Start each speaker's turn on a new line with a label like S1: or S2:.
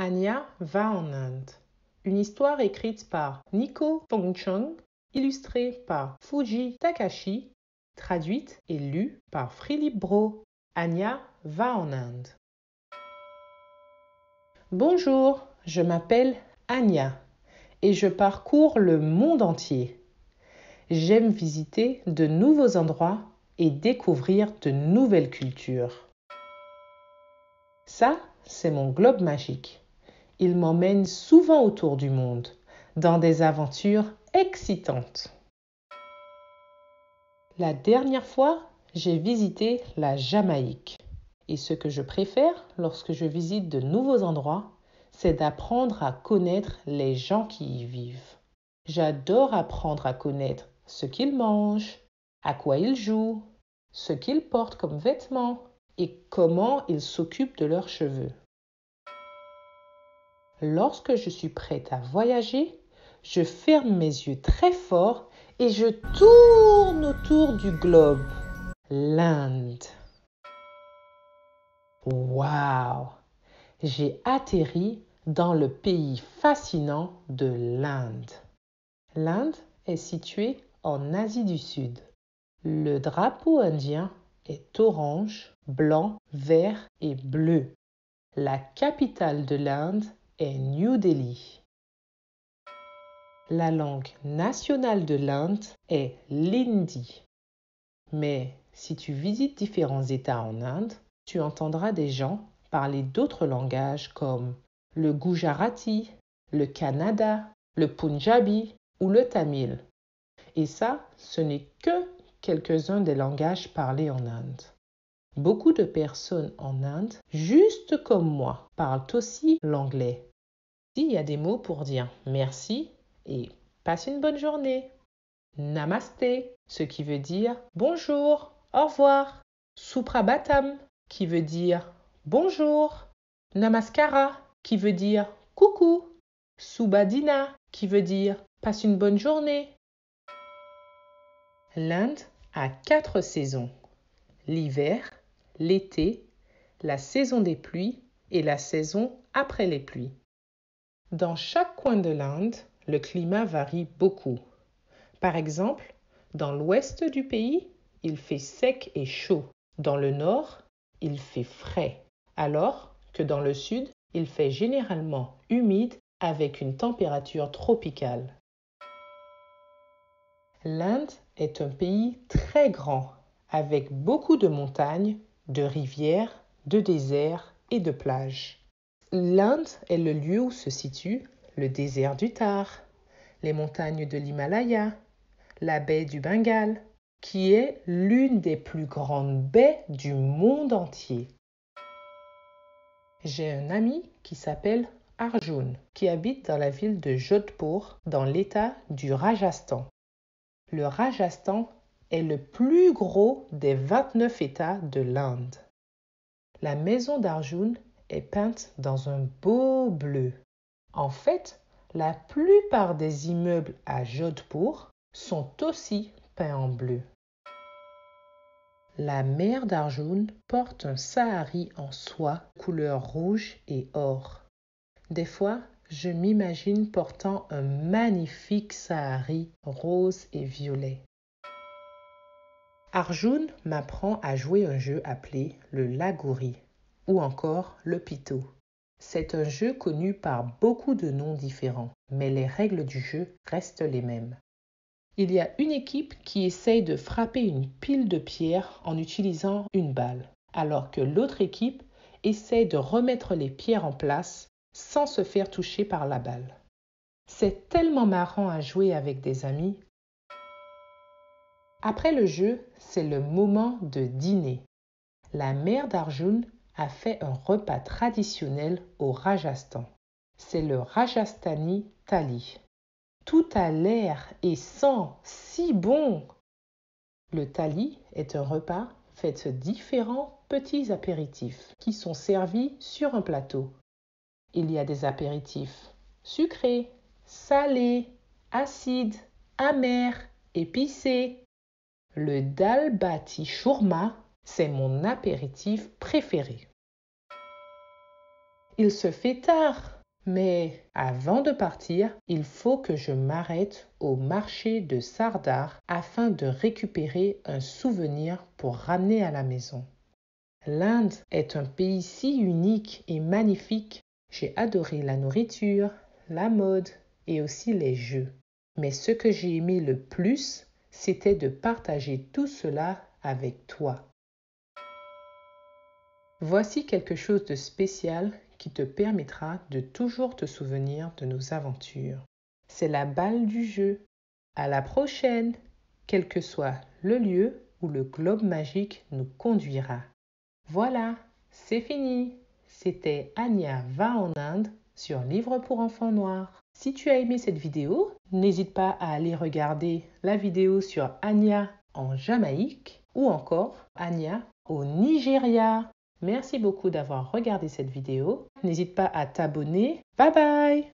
S1: Anya va en Inde. Une histoire écrite par Nico Fongchong, illustrée par Fuji Takashi, traduite et lue par Philippe Brault. Anya va en Inde. Bonjour, je m'appelle Anya et je parcours le monde entier. J'aime visiter de nouveaux endroits et découvrir de nouvelles cultures. Ça, c'est mon globe magique. Il m'emmène souvent autour du monde, dans des aventures excitantes. La dernière fois, j'ai visité la Jamaïque. Et ce que je préfère lorsque je visite de nouveaux endroits, c'est d'apprendre à connaître les gens qui y vivent. J'adore apprendre à connaître ce qu'ils mangent, à quoi ils jouent, ce qu'ils portent comme vêtements et comment ils s'occupent de leurs cheveux. Lorsque je suis prête à voyager, je ferme mes yeux très fort et je tourne autour du globe. L'Inde. Waouh! J'ai atterri dans le pays fascinant de l'Inde. L'Inde est située en Asie du Sud. Le drapeau indien est orange, blanc, vert et bleu. La capitale de l'Inde est New Delhi. La langue nationale de l'Inde est l'hindi. Mais si tu visites différents États en Inde, tu entendras des gens parler d'autres langages comme le gujarati, le kannada, le punjabi ou le tamil. Et ça, ce n'est que quelques-uns des langages parlés en Inde. Beaucoup de personnes en Inde, juste comme moi, parlent aussi l'anglais. Il y a des mots pour dire merci et passe une bonne journée. Namasté, ce qui veut dire bonjour, au revoir. Suprabhatam, qui veut dire bonjour. Namaskara, qui veut dire coucou. Subhadina, qui veut dire passe une bonne journée. L'Inde a 4 saisons. L'hiver, l'été, la saison des pluies et la saison après les pluies. Dans chaque coin de l'Inde, le climat varie beaucoup. Par exemple, dans l'ouest du pays, il fait sec et chaud. Dans le nord, il fait frais. Alors que dans le sud, il fait généralement humide avec une température tropicale. L'Inde est un pays très grand, avec beaucoup de montagnes, de rivières, de déserts et de plages. L'Inde est le lieu où se situe le désert du Thar, les montagnes de l'Himalaya, la baie du Bengale, qui est l'une des plus grandes baies du monde entier. J'ai un ami qui s'appelle Arjun, qui habite dans la ville de Jodhpur, dans l'état du Rajasthan. Le Rajasthan est le plus gros des 29 États de l'Inde. La maison d'Arjun est peinte dans un beau bleu. En fait, la plupart des immeubles à Jodhpur sont aussi peints en bleu. La mère d'Arjun porte un sahari en soie couleur rouge et or. Des fois, je m'imagine portant un magnifique sahari rose et violet. Arjun m'apprend à jouer un jeu appelé le Lagori ou encore le Pito. C'est un jeu connu par beaucoup de noms différents, mais les règles du jeu restent les mêmes. Il y a une équipe qui essaye de frapper une pile de pierres en utilisant une balle, alors que l'autre équipe essaye de remettre les pierres en place sans se faire toucher par la balle. C'est tellement marrant à jouer avec des amis. Après le jeu, c'est le moment de dîner. La mère d'Arjun a fait un repas traditionnel au Rajasthan. C'est le Rajasthani Thali. Tout a l'air et sent si bon. Le thali est un repas fait de différents petits apéritifs qui sont servis sur un plateau. Il y a des apéritifs sucrés, salés, acides, amers, épicés. Le dal bati chourma, c'est mon apéritif préféré. Il se fait tard, Mais avant de partir, il faut que je m'arrête au marché de Sardar afin de récupérer un souvenir pour ramener à la maison. L'Inde est un pays si unique et magnifique. J'ai adoré la nourriture, la mode et aussi les jeux. Mais ce que j'ai aimé le plus, c'était de partager tout cela avec toi. Voici quelque chose de spécial qui te permettra de toujours te souvenir de nos aventures. C'est la balle du jeu. À la prochaine, quel que soit le lieu où le globe magique nous conduira. Voilà, c'est fini. C'était Anya va en Inde sur Livre pour enfants noirs. Si tu as aimé cette vidéo, n'hésite pas à aller regarder la vidéo sur Anya en Jamaïque ou encore Anya au Nigeria. Merci beaucoup d'avoir regardé cette vidéo. N'hésite pas à t'abonner. Bye bye!